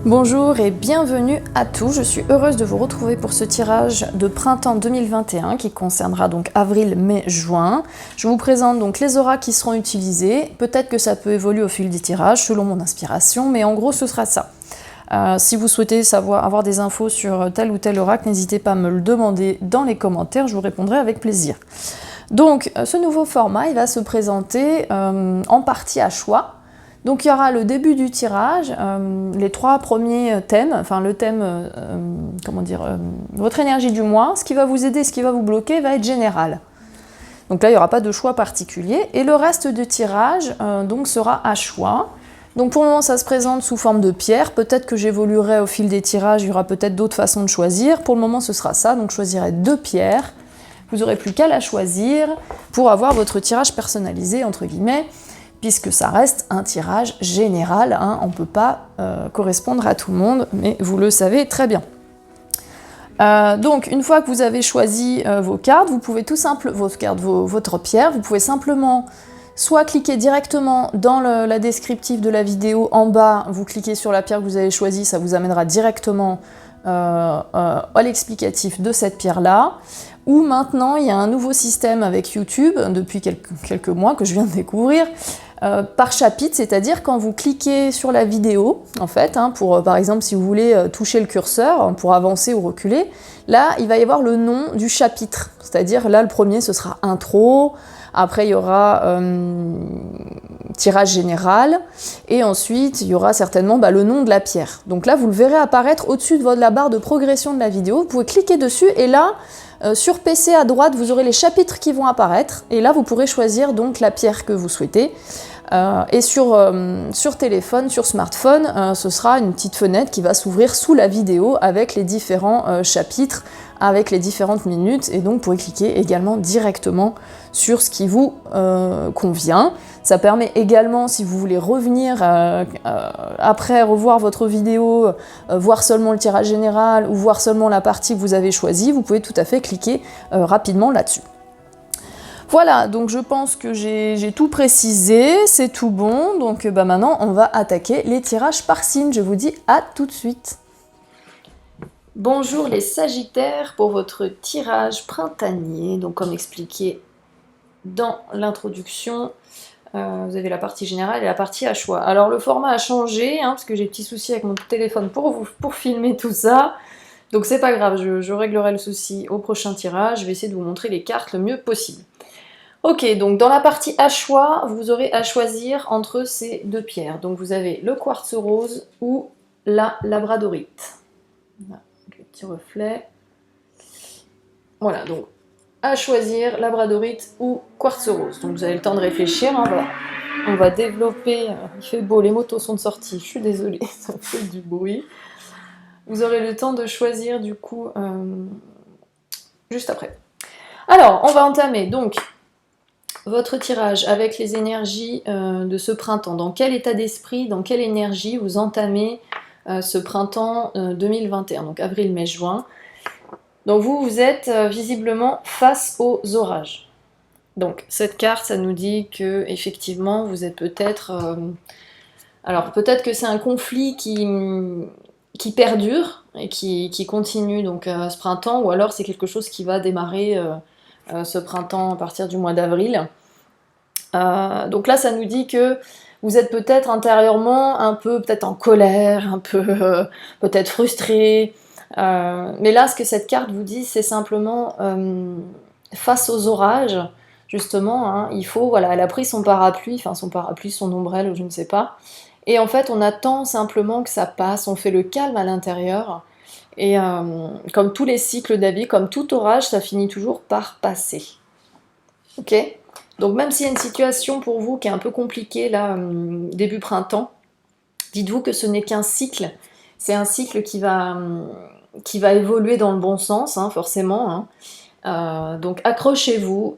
Bonjour et bienvenue à tous, je suis heureuse de vous retrouver pour ce tirage de printemps 2021 qui concernera donc avril, mai, juin. Je vous présente donc les auras qui seront utilisés, peut-être que ça peut évoluer au fil des tirages selon mon inspiration, mais en gros ce sera ça. Si vous souhaitez avoir des infos sur tel ou tel oracle, n'hésitez pas à me le demander dans les commentaires, je vous répondrai avec plaisir. Donc ce nouveau format il va se présenter en partie à choix. Donc il y aura le début du tirage, les trois premiers thèmes, enfin le thème, votre énergie du mois, ce qui va vous aider, ce qui va vous bloquer va être général. Donc là il n'y aura pas de choix particulier et le reste du tirage donc sera à choix. Donc pour le moment ça se présente sous forme de pierre, peut-être que j'évoluerai au fil des tirages, il y aura peut-être d'autres façons de choisir. Pour le moment ce sera ça, donc je choisirai 2 pierres, vous n'aurez plus qu'à la choisir pour avoir votre tirage personnalisé entre guillemets, puisque ça reste un tirage général, hein, on ne peut pas correspondre à tout le monde, mais vous le savez très bien. Donc une fois que vous avez choisi vos cartes, vous pouvez tout simplement, votre pierre, vous pouvez simplement soit cliquer directement dans la descriptive de la vidéo en bas, vous cliquez sur la pierre que vous avez choisie, ça vous amènera directement à l'explicatif de cette pierre-là. Ou maintenant, il y a un nouveau système avec YouTube, depuis quelques mois que je viens de découvrir, par chapitre, c'est-à-dire quand vous cliquez sur la vidéo, en fait, hein, par exemple si vous voulez toucher le curseur pour avancer ou reculer, là il va y avoir le nom du chapitre, c'est-à-dire là le premier ce sera intro, après il y aura tirage général, et ensuite il y aura certainement le nom de la pierre. Donc là vous le verrez apparaître au-dessus de la barre de progression de la vidéo, vous pouvez cliquer dessus et là, sur PC à droite, vous aurez les chapitres qui vont apparaître, et là vous pourrez choisir donc la pierre que vous souhaitez. Et sur téléphone, sur smartphone, ce sera une petite fenêtre qui va s'ouvrir sous la vidéo avec les différents chapitres, avec les différentes minutes, et donc vous pourrez cliquer également directement sur ce qui vous convient. Ça permet également, si vous voulez revenir après revoir votre vidéo, voir seulement le tirage général ou voir seulement la partie que vous avez choisie, vous pouvez tout à fait cliquer rapidement là-dessus. Voilà, donc je pense que j'ai tout précisé, c'est tout bon, donc maintenant on va attaquer les tirages par signe. Je vous dis à tout de suite. Bonjour les Sagittaires pour votre tirage printanier, donc comme expliqué dans l'introduction, vous avez la partie générale et la partie à choix. Alors le format a changé, hein, parce que j'ai petit souci avec mon téléphone pour filmer tout ça, donc c'est pas grave, je réglerai le souci au prochain tirage, je vais essayer de vous montrer les cartes le mieux possible. Ok, donc dans la partie à choix, vous aurez à choisir entre ces 2 pierres. Donc vous avez le quartz rose ou la labradorite. Voilà, le petit reflet. Voilà, donc à choisir labradorite ou quartz rose. Donc vous avez le temps de réfléchir, hein, voilà. On va développer, il fait beau, les motos sont sorties, je suis désolée, ça fait du bruit. Vous aurez le temps de choisir du coup juste après. Alors, on va entamer donc votre tirage avec les énergies de ce printemps. Dans quel état d'esprit, dans quelle énergie vous entamez ce printemps 2021, donc avril, mai, juin. Donc vous êtes visiblement face aux orages. Donc cette carte, ça nous dit que effectivement vous êtes peut-être... alors peut-être que c'est un conflit qui perdure et qui continue donc ce printemps, ou alors c'est quelque chose qui va démarrer ce printemps à partir du mois d'avril. Donc là ça nous dit que vous êtes peut-être intérieurement un peu peut-être en colère, un peu peut-être frustré, mais là ce que cette carte vous dit c'est simplement face aux orages justement, hein, il faut, voilà, elle a pris son parapluie, son ombrelle ou je ne sais pas, et en fait on attend simplement que ça passe, on fait le calme à l'intérieur. Et comme tous les cycles de la vie, comme tout orage, ça finit toujours par passer. Ok ? Donc même s'il y a une situation pour vous qui est un peu compliquée, là, début printemps, dites-vous que ce n'est qu'un cycle. C'est un cycle qui va évoluer dans le bon sens, hein, forcément. Hein. Donc accrochez-vous,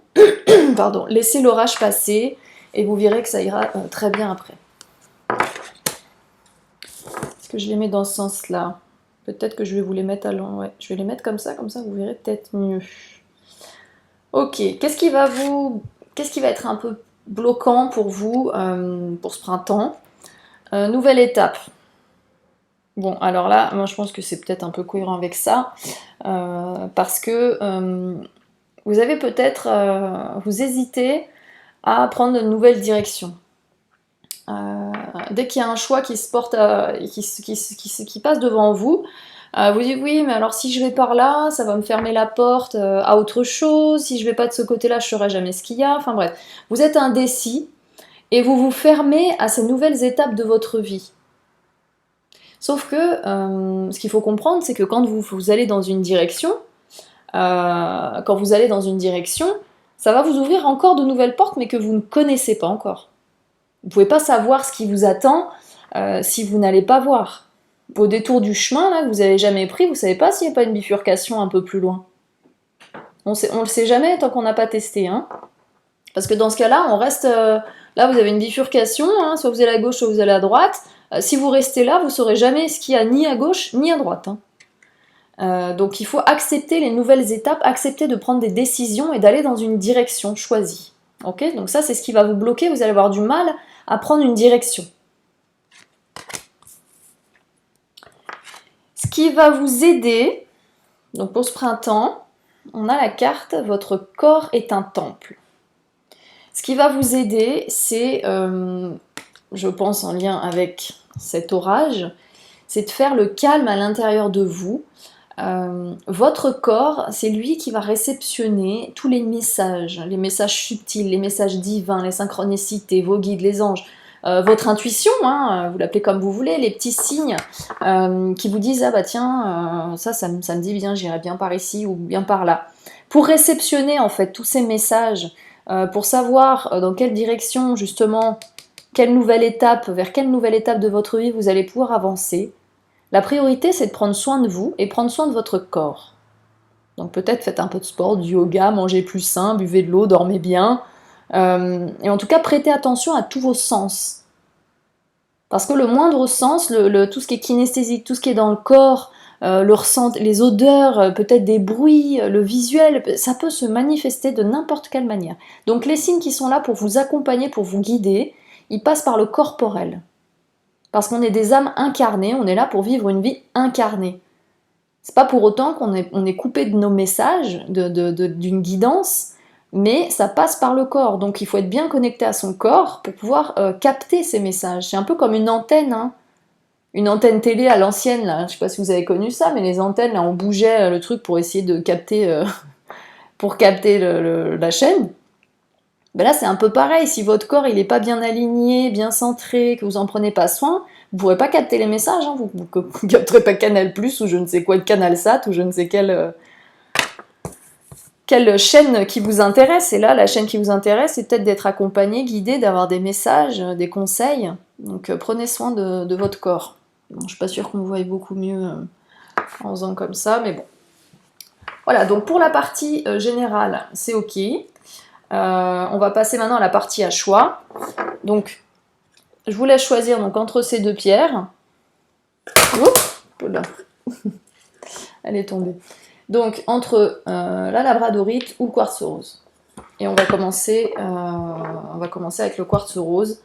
pardon, laissez l'orage passer, et vous verrez que ça ira très bien après. Est-ce que je les mets dans ce sens-là ? Peut-être que je vais vous les mettre à l'envers. Ouais, je vais les mettre comme ça vous verrez peut-être mieux. Ok, qu'est-ce qui va être un peu bloquant pour vous pour ce printemps ? Nouvelle étape. Bon, alors là, moi je pense que c'est peut-être un peu cohérent avec ça, parce que vous avez peut-être, vous hésitez à prendre de nouvelles directions. Dès qu'il y a un choix qui se porte, qui passe devant vous, vous dites oui, mais alors si je vais par là, ça va me fermer la porte à autre chose, si je vais pas de ce côté-là, je saurai jamais ce qu'il y a, enfin bref. Vous êtes indécis et vous vous fermez à ces nouvelles étapes de votre vie. Sauf que ce qu'il faut comprendre, c'est que quand vous allez dans une direction, ça va vous ouvrir encore de nouvelles portes, mais que vous ne connaissez pas encore. Vous ne pouvez pas savoir ce qui vous attend si vous n'allez pas voir. Au détour du chemin là, que vous n'avez jamais pris, vous ne savez pas s'il n'y a pas une bifurcation un peu plus loin. On ne le sait jamais tant qu'on n'a pas testé. Hein. Parce que dans ce cas-là, on reste... là, vous avez une bifurcation, hein, soit vous allez à gauche, soit vous allez à droite. Si vous restez là, vous ne saurez jamais ce qu'il y a ni à gauche, ni à droite. Hein. Donc il faut accepter les nouvelles étapes, accepter de prendre des décisions et d'aller dans une direction choisie. Okay, donc ça, c'est ce qui va vous bloquer, vous allez avoir du mal à prendre une direction. Ce qui va vous aider, donc pour ce printemps, on a la carte « Votre corps est un temple ». Ce qui va vous aider, c'est, je pense en lien avec cet orage, c'est de faire le calme à l'intérieur de vous. Votre corps, c'est lui qui va réceptionner tous les messages subtils, les messages divins, les synchronicités, vos guides, les anges, votre intuition, hein, vous l'appelez comme vous voulez, les petits signes qui vous disent « Ah bah tiens, ça me dit bien, j'irai bien par ici ou bien par là ». Pour réceptionner en fait tous ces messages, pour savoir dans quelle direction justement, vers quelle nouvelle étape de votre vie vous allez pouvoir avancer, la priorité, c'est de prendre soin de vous et prendre soin de votre corps. Donc peut-être faites un peu de sport, du yoga, mangez plus sain, buvez de l'eau, dormez bien. Et en tout cas, prêtez attention à tous vos sens. Parce que le moindre sens, tout ce qui est kinesthésique, tout ce qui est dans le corps, les odeurs, peut-être des bruits, le visuel, ça peut se manifester de n'importe quelle manière. Donc les signes qui sont là pour vous accompagner, pour vous guider, ils passent par le corporel. Parce qu'on est des âmes incarnées, on est là pour vivre une vie incarnée. C'est pas pour autant qu'on est coupé de nos messages, d'une guidance, mais ça passe par le corps. Donc il faut être bien connecté à son corps pour pouvoir capter ces messages. C'est un peu comme une antenne, hein. Une antenne télé à l'ancienne, là. Je sais pas si vous avez connu ça, mais les antennes, là, on bougeait le truc pour essayer de capter, la chaîne. Ben là, c'est un peu pareil. Si votre corps il est pas bien aligné, bien centré, que vous en prenez pas soin, vous pourrez pas capter les messages. Hein. Vous ne capterez pas Canal+, ou je ne sais quoi de Canal Sat, ou je ne sais quelle chaîne qui vous intéresse. Et là, la chaîne qui vous intéresse, c'est peut-être d'être accompagné, guidé, d'avoir des messages, des conseils. Donc prenez soin de votre corps. Bon, je suis pas sûre qu'on vous voie beaucoup mieux en faisant comme ça, mais bon. Voilà, donc pour la partie générale, c'est ok. On va passer maintenant à la partie à choix. Donc, je vous laisse choisir donc, entre ces deux pierres. Oups, là. Elle est tombée. Donc, entre la labradorite ou le quartz rose. Et on va commencer avec le quartz rose.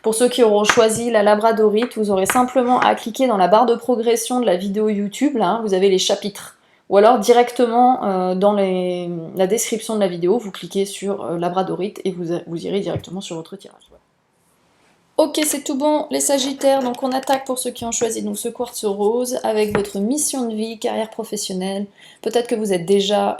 Pour ceux qui auront choisi la labradorite, vous aurez simplement à cliquer dans la barre de progression de la vidéo YouTube. Là, vous avez les chapitres. Ou alors directement dans la description de la vidéo, vous cliquez sur labradorite et vous irez directement sur votre tirage. Ok, c'est tout bon, les sagittaires, donc on attaque pour ceux qui ont choisi donc, ce quartz rose avec votre mission de vie, carrière professionnelle. Peut-être que vous êtes déjà...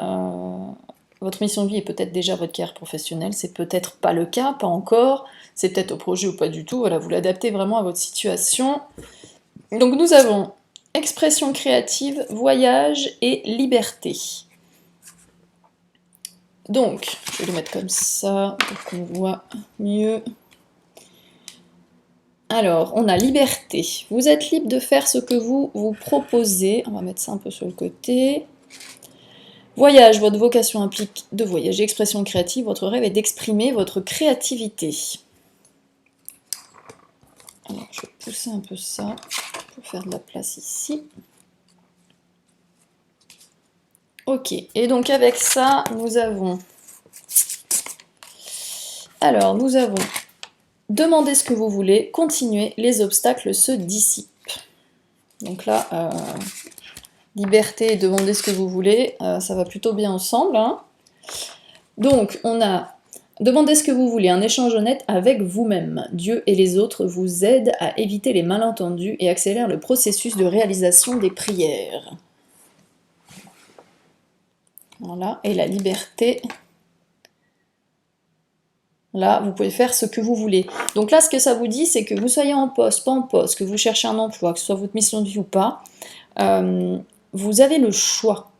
votre mission de vie est peut-être déjà votre carrière professionnelle, c'est peut-être pas le cas, pas encore, c'est peut-être au projet ou pas du tout, voilà, vous l'adaptez vraiment à votre situation. Donc nous avons expression créative, voyage et liberté. Donc, je vais le mettre comme ça pour qu'on voit mieux. Alors, on a liberté. Vous êtes libre de faire ce que vous vous proposez. On va mettre ça un peu sur le côté. Voyage, votre vocation implique de voyager. Expression créative, votre rêve est d'exprimer votre créativité. Alors, je vais pousser un peu ça pour faire de la place ici. Ok, et donc avec ça, nous avons... Alors, nous avons... Demandez ce que vous voulez, continuez, les obstacles se dissipent. Donc là, liberté et demander ce que vous voulez, ça va plutôt bien ensemble. Hein. Donc, on a demandez ce que vous voulez, un échange honnête avec vous-même. Dieu et les autres vous aident à éviter les malentendus et accélèrent le processus de réalisation des prières. Voilà, et la liberté. Là, vous pouvez faire ce que vous voulez. Donc là, ce que ça vous dit, c'est que vous soyez en poste, pas en poste, que vous cherchez un emploi, que ce soit votre mission de vie ou pas, vous avez le choix.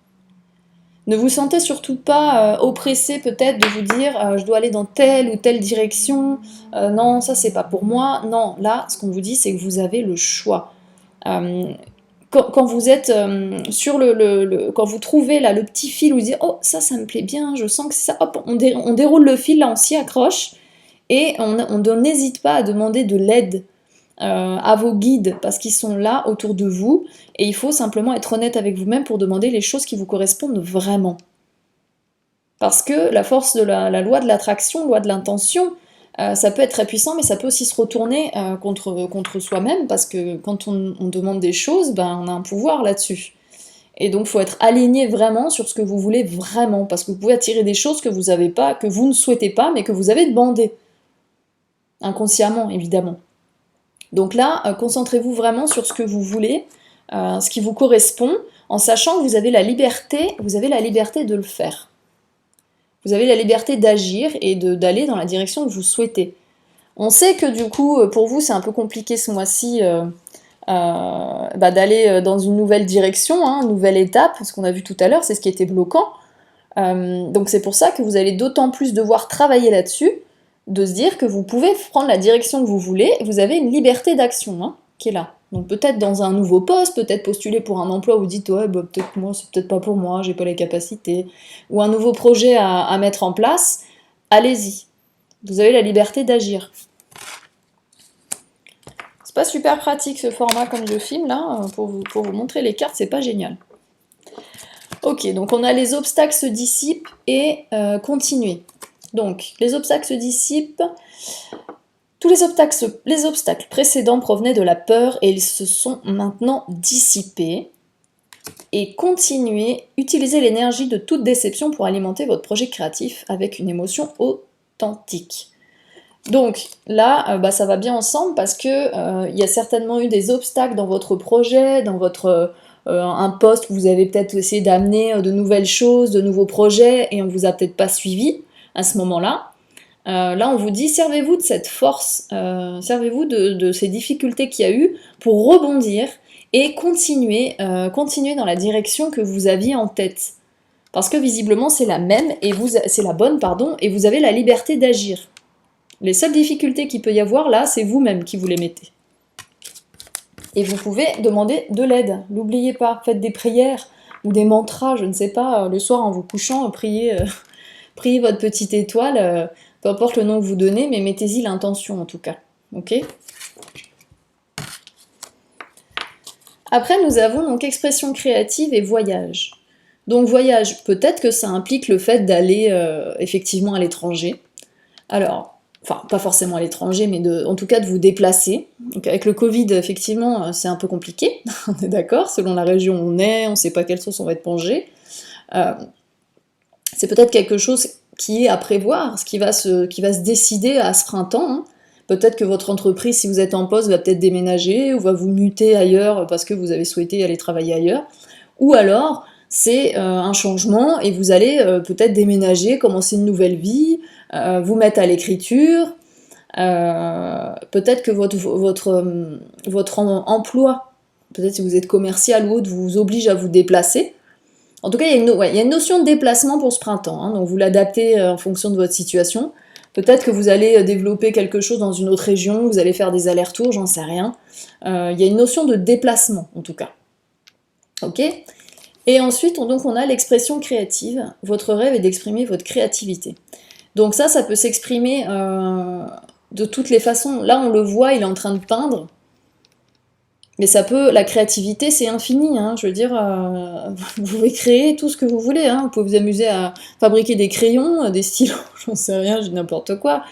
Ne vous sentez surtout pas oppressé peut-être de vous dire je dois aller dans telle ou telle direction, non, ça c'est pas pour moi. Non, là, ce qu'on vous dit, c'est que vous avez le choix. Quand vous êtes sur quand vous trouvez là le petit fil où vous dites oh ça me plaît bien, je sens que c'est ça, hop, on déroule le fil, là on s'y accroche et on n'hésite pas à demander de l'aide à vos guides parce qu'ils sont là autour de vous et il faut simplement être honnête avec vous-même pour demander les choses qui vous correspondent vraiment. Parce que la force de la loi de l'attraction, loi de l'intention, ça peut être très puissant, mais ça peut aussi se retourner contre soi-même, parce que quand on demande des choses, ben, on a un pouvoir là-dessus. Et donc, il faut être aligné vraiment sur ce que vous voulez vraiment, parce que vous pouvez attirer des choses que vous avez pas, que vous ne souhaitez pas, mais que vous avez demandé. Inconsciemment, évidemment. Donc là, concentrez-vous vraiment sur ce que vous voulez, ce qui vous correspond, en sachant que vous avez la liberté de le faire. Vous avez la liberté d'agir et d'aller dans la direction que vous souhaitez. On sait que du coup, pour vous, c'est un peu compliqué ce mois-ci d'aller dans une nouvelle direction, hein, une nouvelle étape, ce qu'on a vu tout à l'heure, c'est ce qui était bloquant. Donc c'est pour ça que vous allez d'autant plus devoir travailler là-dessus, de se dire que vous pouvez prendre la direction que vous voulez, et vous avez une liberté d'action hein, qui est là. Donc peut-être dans un nouveau poste, peut-être postuler pour un emploi où vous dites ouais bah, peut-être moi c'est peut-être pas pour moi, j'ai pas les capacités, ou un nouveau projet à mettre en place, allez-y. Vous avez la liberté d'agir. C'est pas super pratique ce format comme je filme là, pour vous montrer les cartes, c'est pas génial. Ok, donc on a les obstacles se dissipent et continuer. Donc les obstacles se dissipent. Tous les obstacles précédents provenaient de la peur et ils se sont maintenant dissipés. Et continuez, utilisez l'énergie de toute déception pour alimenter votre projet créatif avec une émotion authentique. Donc là, ça va bien ensemble parce que y a certainement eu des obstacles dans votre projet, dans votre un poste où vous avez peut-être essayé d'amener de nouvelles choses, de nouveaux projets et on vous a peut-être pas suivi à ce moment-là. Là, on vous dit, servez-vous de cette force, servez-vous de ces difficultés qu'il y a eu pour rebondir et continuer dans la direction que vous aviez en tête. Parce que visiblement, c'est la même, et c'est la bonne, pardon, et vous avez la liberté d'agir. Les seules difficultés qu'il peut y avoir, là, c'est vous-même qui vous les mettez. Et vous pouvez demander de l'aide, n'oubliez pas, faites des prières, ou des mantras, je ne sais pas, le soir en vous couchant, priez votre petite étoile, peu importe le nom que vous donnez, mais mettez-y l'intention en tout cas. Ok ? Après, nous avons donc expression créative et voyage. Donc voyage, peut-être que ça implique le fait d'aller effectivement à l'étranger. Alors, enfin, pas forcément à l'étranger, mais en tout cas de vous déplacer. Donc avec le Covid, effectivement, c'est un peu compliqué, on est d'accord, selon la région où on est, on ne sait pas quelle sauce on va être mangé. C'est peut-être quelque chose qui est à prévoir, ce qui va se décider à ce printemps. Hein. Peut-être que votre entreprise, si vous êtes en poste, va peut-être déménager ou va vous muter ailleurs parce que vous avez souhaité aller travailler ailleurs. Ou alors, c'est un changement et vous allez peut-être déménager, commencer une nouvelle vie, vous mettre à l'écriture. Peut-être que votre emploi, peut-être si vous êtes commercial ou autre, vous oblige à vous déplacer. En tout cas, il y a une notion de déplacement pour ce printemps, hein, donc vous l'adaptez en fonction de votre situation. Peut-être que vous allez développer quelque chose dans une autre région, vous allez faire des allers-retours, j'en sais rien. Il y a une notion de déplacement, en tout cas. Ok ? Et ensuite, on a l'expression créative. Votre rêve est d'exprimer votre créativité. Donc ça peut s'exprimer de toutes les façons. Là, on le voit, il est en train de peindre. Mais la créativité, c'est infini, hein, je veux dire, vous pouvez créer tout ce que vous voulez, hein, vous pouvez vous amuser à fabriquer des crayons, des stylos, j'en sais rien, j'ai n'importe quoi,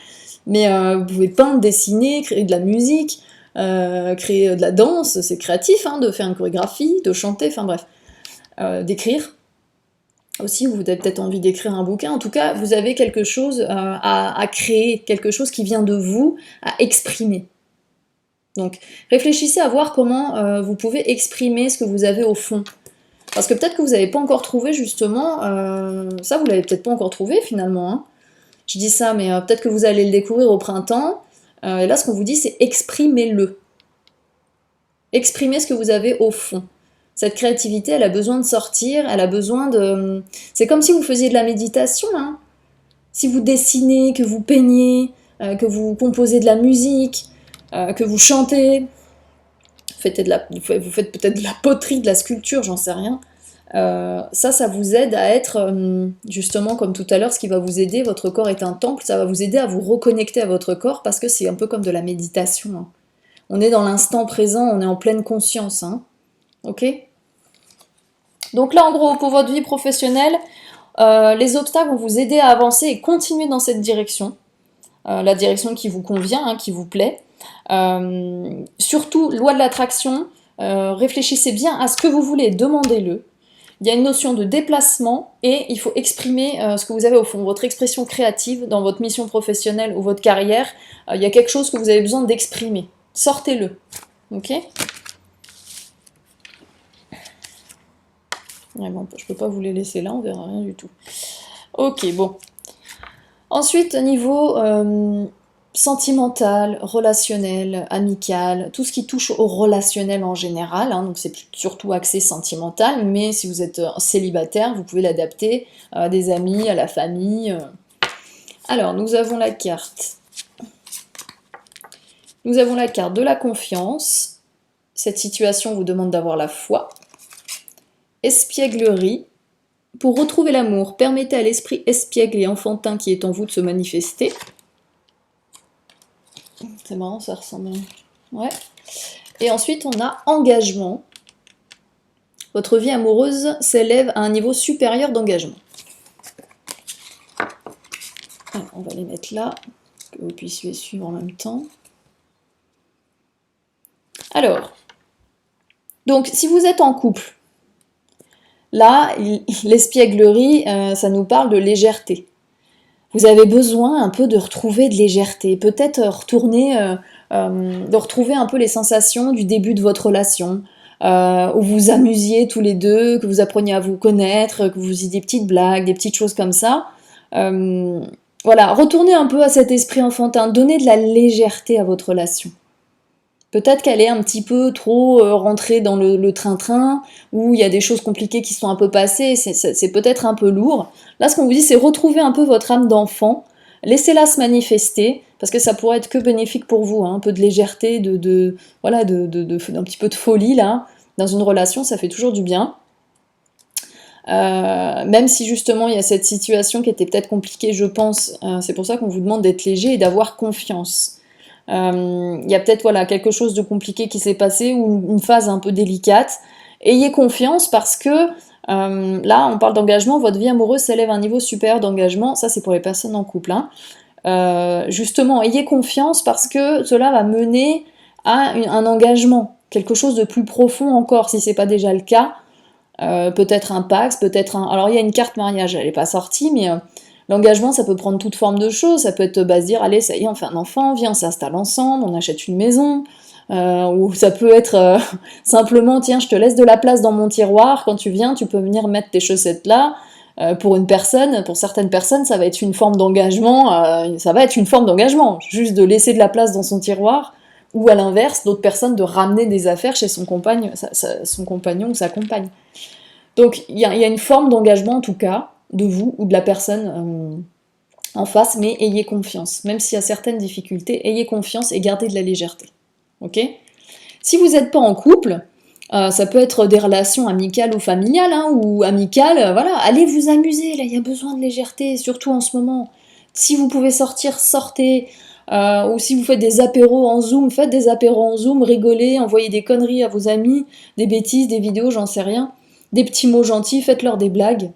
mais vous pouvez peindre, dessiner, créer de la musique, créer de la danse, c'est créatif, hein, de faire une chorégraphie, de chanter, enfin bref, d'écrire. Aussi, vous avez peut-être envie d'écrire un bouquin. En tout cas, vous avez quelque chose à créer, quelque chose qui vient de vous, à exprimer. Donc, réfléchissez à voir comment vous pouvez exprimer ce que vous avez au fond. Parce que peut-être que vous n'avez pas encore trouvé, justement, ça, vous l'avez peut-être pas encore trouvé, finalement. Hein. Je dis ça, mais peut-être que vous allez le découvrir au printemps. Et là, ce qu'on vous dit, c'est exprimez-le. Exprimez ce que vous avez au fond. Cette créativité, elle a besoin de sortir, elle a besoin de... C'est comme si vous faisiez de la méditation. Hein. Si vous dessinez, que vous peignez, que vous composez de la musique, que vous chantez, vous faites peut-être de la poterie, de la sculpture, j'en sais rien. Ça vous aide à être, justement, comme tout à l'heure, ce qui va vous aider, votre corps est un temple, ça va vous aider à vous reconnecter à votre corps, parce que c'est un peu comme de la méditation. Hein. On est dans l'instant présent, on est en pleine conscience. Hein. Ok ? Donc là, en gros, pour votre vie professionnelle, les obstacles vont vous aider à avancer et continuer dans cette direction. La direction qui vous convient, hein, qui vous plaît. Surtout, loi de l'attraction, réfléchissez bien à ce que vous voulez, demandez-le. Il y a une notion de déplacement et il faut exprimer ce que vous avez au fond, votre expression créative dans votre mission professionnelle ou votre carrière. Il y a quelque chose que vous avez besoin d'exprimer. Sortez-le. Ok ? Ouais, bon, je peux pas vous les laisser là, on verra rien du tout. Ok, bon. Ensuite, niveau sentimental, relationnel, amical, tout ce qui touche au relationnel en général, hein, donc c'est surtout axé sentimental, mais si vous êtes célibataire, vous pouvez l'adapter à des amis, à la famille. Alors, nous avons la carte. Nous avons la carte de la confiance. Cette situation vous demande d'avoir la foi. Espièglerie. Pour retrouver l'amour, permettez à l'esprit espiègle et enfantin qui est en vous de se manifester. C'est marrant, ça ressemble. Ouais. Et ensuite, on a engagement. Votre vie amoureuse s'élève à un niveau supérieur d'engagement. Alors, on va les mettre là, que vous puissiez suivre en même temps. Alors, donc, si vous êtes en couple, là, l'espièglerie, ça nous parle de légèreté. Vous avez besoin un peu de retrouver de légèreté, peut-être de retrouver un peu les sensations du début de votre relation, où vous vous amusiez tous les deux, que vous appreniez à vous connaître, que vous faisiez des petites blagues, des petites choses comme ça. Voilà, retournez un peu à cet esprit enfantin, donnez de la légèreté à votre relation. Peut-être qu'elle est un petit peu trop rentrée dans le train-train, où il y a des choses compliquées qui sont un peu passées, c'est peut-être un peu lourd. Là, ce qu'on vous dit, c'est retrouver un peu votre âme d'enfant, laissez-la se manifester, parce que ça pourrait être que bénéfique pour vous, hein, un peu de légèreté, voilà, d'un petit peu de folie, là. Dans une relation, ça fait toujours du bien. Même si justement il y a cette situation qui était peut-être compliquée, je pense, c'est pour ça qu'on vous demande d'être léger et d'avoir confiance. Il y a peut-être voilà, quelque chose de compliqué qui s'est passé ou une phase un peu délicate. Ayez confiance parce que là, on parle d'engagement, votre vie amoureuse s'élève à un niveau supérieur d'engagement, ça c'est pour les personnes en couple. Hein. Justement, ayez confiance parce que cela va mener à un engagement, quelque chose de plus profond encore, si c'est pas déjà le cas. Peut-être un Pax, peut-être un... Alors il y a une carte mariage, elle n'est pas sortie, mais... L'engagement, ça peut prendre toute forme de choses, ça peut être se dire, allez, ça y est, on fait un enfant, viens, on s'installe ensemble, on achète une maison, ou ça peut être simplement, tiens, je te laisse de la place dans mon tiroir, quand tu viens, tu peux venir mettre tes chaussettes là. Pour une personne, pour certaines personnes, ça va être une forme d'engagement, juste de laisser de la place dans son tiroir, ou à l'inverse, d'autres personnes de ramener des affaires chez son compagnon ou sa compagne. Donc il y a une forme d'engagement en tout cas, de vous ou de la personne en face, mais ayez confiance. Même s'il y a certaines difficultés, ayez confiance et gardez de la légèreté. Ok ? Si vous n'êtes pas en couple, ça peut être des relations amicales ou familiales, hein, ou amicales, voilà, allez vous amuser, là, il y a besoin de légèreté, surtout en ce moment. Si vous pouvez sortir, sortez. Ou si vous faites des apéros en Zoom, faites des apéros en Zoom, rigolez, envoyez des conneries à vos amis, des bêtises, des vidéos, j'en sais rien. Des petits mots gentils, faites-leur des blagues.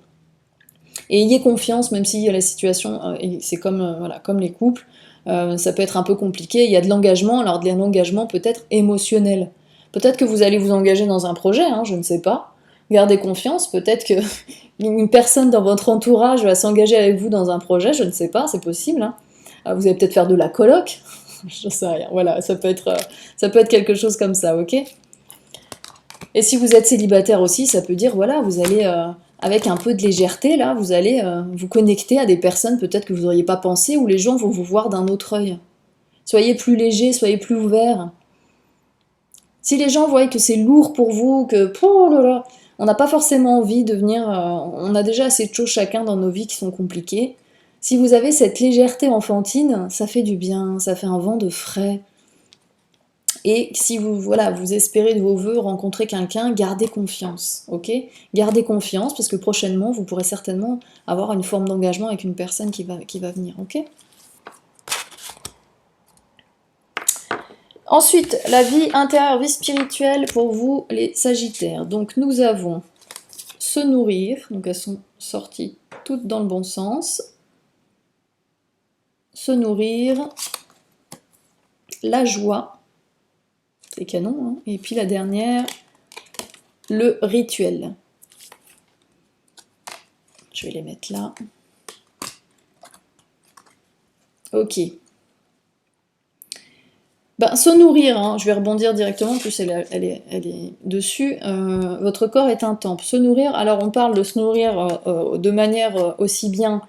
Et ayez confiance, même si la situation, c'est comme les couples, ça peut être un peu compliqué, il y a de l'engagement, alors de l'engagement peut-être émotionnel. Peut-être que vous allez vous engager dans un projet, hein, je ne sais pas. Gardez confiance, peut-être que une personne dans votre entourage va s'engager avec vous dans un projet, je ne sais pas, c'est possible. Hein. Vous allez peut-être faire de la coloc, je sais rien, voilà, ça peut être quelque chose comme ça, ok? Et si vous êtes célibataire aussi, ça peut dire, voilà, vous allez, avec un peu de légèreté, là, vous allez vous connecter à des personnes peut-être que vous n'auriez pas pensé, où les gens vont vous voir d'un autre œil. Soyez plus léger, soyez plus ouvert. Si les gens voient que c'est lourd pour vous, que, oh là là, on n'a pas forcément envie de venir, on a déjà assez de choses chacun dans nos vies qui sont compliquées. Si vous avez cette légèreté enfantine, ça fait du bien, ça fait un vent de frais. Et si vous, voilà, vous espérez de vos voeux rencontrer quelqu'un, gardez confiance, ok? Gardez confiance, parce que prochainement, vous pourrez certainement avoir une forme d'engagement avec une personne qui va venir, ok? Ensuite, la vie intérieure, vie spirituelle pour vous, les Sagittaires. Donc nous avons se nourrir, donc elles sont sorties toutes dans le bon sens. Se nourrir, la joie, c'est canon, hein. Et puis la dernière, le rituel. Je vais les mettre là. Ok. Ben, se nourrir, hein, je vais rebondir directement, en plus elle est dessus. Votre corps est un temple. Se nourrir, alors on parle de se nourrir de manière aussi bien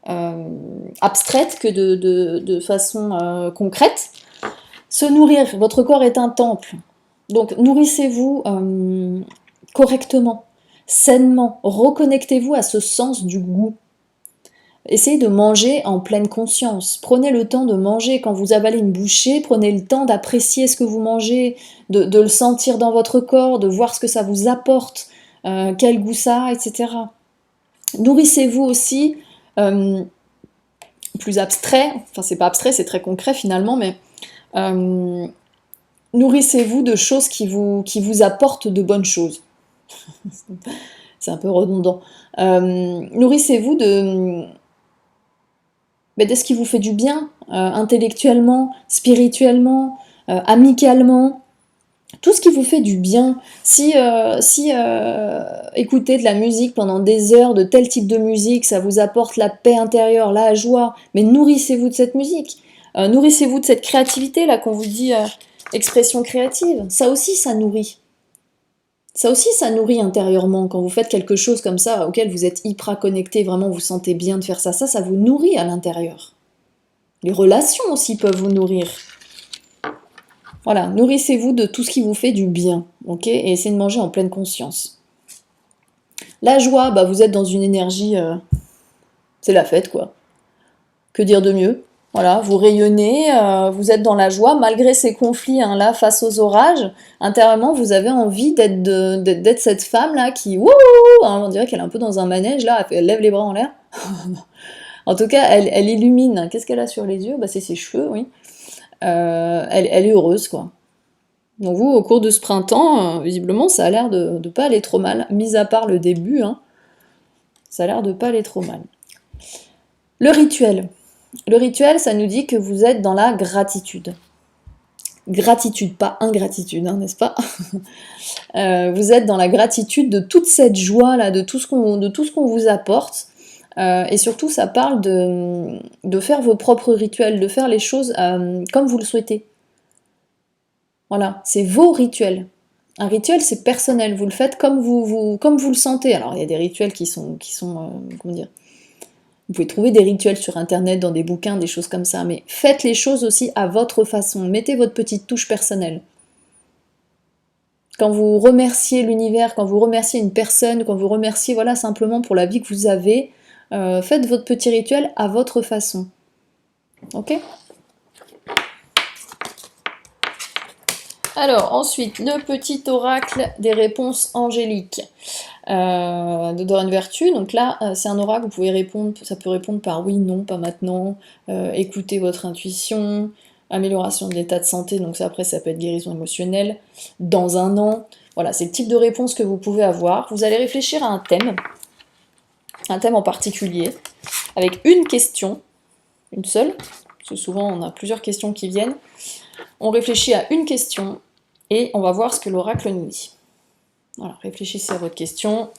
abstraite que de façon concrète. Se nourrir, votre corps est un temple. Donc nourrissez-vous correctement, sainement, reconnectez-vous à ce sens du goût. Essayez de manger en pleine conscience. Prenez le temps de manger. Quand vous avalez une bouchée, prenez le temps d'apprécier ce que vous mangez, de le sentir dans votre corps, de voir ce que ça vous apporte, quel goût ça a, etc. Nourrissez-vous aussi, plus abstrait, enfin c'est pas abstrait, c'est très concret finalement, mais nourrissez-vous de choses qui vous apportent de bonnes choses. C'est un peu redondant. Nourrissez-vous de ce qui vous fait du bien, intellectuellement, spirituellement, amicalement, tout ce qui vous fait du bien. Si écouter de la musique pendant des heures, de tel type de musique, ça vous apporte la paix intérieure, la joie, mais nourrissez-vous de cette musique. Nourrissez-vous de cette créativité, là, qu'on vous dit expression créative. Ça aussi, ça nourrit. Ça aussi, ça nourrit intérieurement. Quand vous faites quelque chose comme ça, auquel vous êtes hyper connecté, vraiment vous sentez bien de faire ça, ça vous nourrit à l'intérieur. Les relations aussi peuvent vous nourrir. Voilà, nourrissez-vous de tout ce qui vous fait du bien, ok? Et essayez de manger en pleine conscience. La joie, bah vous êtes dans une énergie, c'est la fête, quoi. Que dire de mieux? Voilà, vous rayonnez, vous êtes dans la joie, malgré ces conflits, hein, là, face aux orages, intérieurement, vous avez envie d'être cette femme-là qui, wouh, hein, on dirait qu'elle est un peu dans un manège, là, elle lève les bras en l'air. En tout cas, elle illumine. Qu'est-ce qu'elle a sur les yeux? Bah, c'est ses cheveux, oui. Elle est heureuse, quoi. Donc vous, au cours de ce printemps, visiblement, ça a l'air de pas aller trop mal, mis à part le début, hein, ça a l'air de pas aller trop mal. Le rituel. Le rituel, ça nous dit que vous êtes dans la gratitude. Gratitude, pas ingratitude, hein, n'est-ce pas? Vous êtes dans la gratitude de toute cette joie-là, de tout ce qu'on vous apporte. Et surtout, ça parle de faire vos propres rituels, de faire les choses comme vous le souhaitez. Voilà, c'est vos rituels. Un rituel, c'est personnel, vous le faites comme vous le sentez. Alors, il y a des rituels qui sont comment dire, vous pouvez trouver des rituels sur internet, dans des bouquins, des choses comme ça, mais faites les choses aussi à votre façon, mettez votre petite touche personnelle. Quand vous remerciez l'univers, quand vous remerciez une personne, quand vous remerciez, voilà, simplement pour la vie que vous avez, faites votre petit rituel à votre façon. Ok ? Alors, ensuite, le petit oracle des réponses angéliques de Dorine Vertu. Donc là, c'est un oracle, vous pouvez répondre, ça peut répondre par oui, non, pas maintenant, écoutez votre intuition, amélioration de l'état de santé, donc ça après ça peut être guérison émotionnelle, dans un an. Voilà, c'est le type de réponse que vous pouvez avoir. Vous allez réfléchir à un thème en particulier, avec une question, une seule, parce que souvent on a plusieurs questions qui viennent. On réfléchit à une question et on va voir ce que l'oracle nous dit. Voilà, réfléchissez à votre question.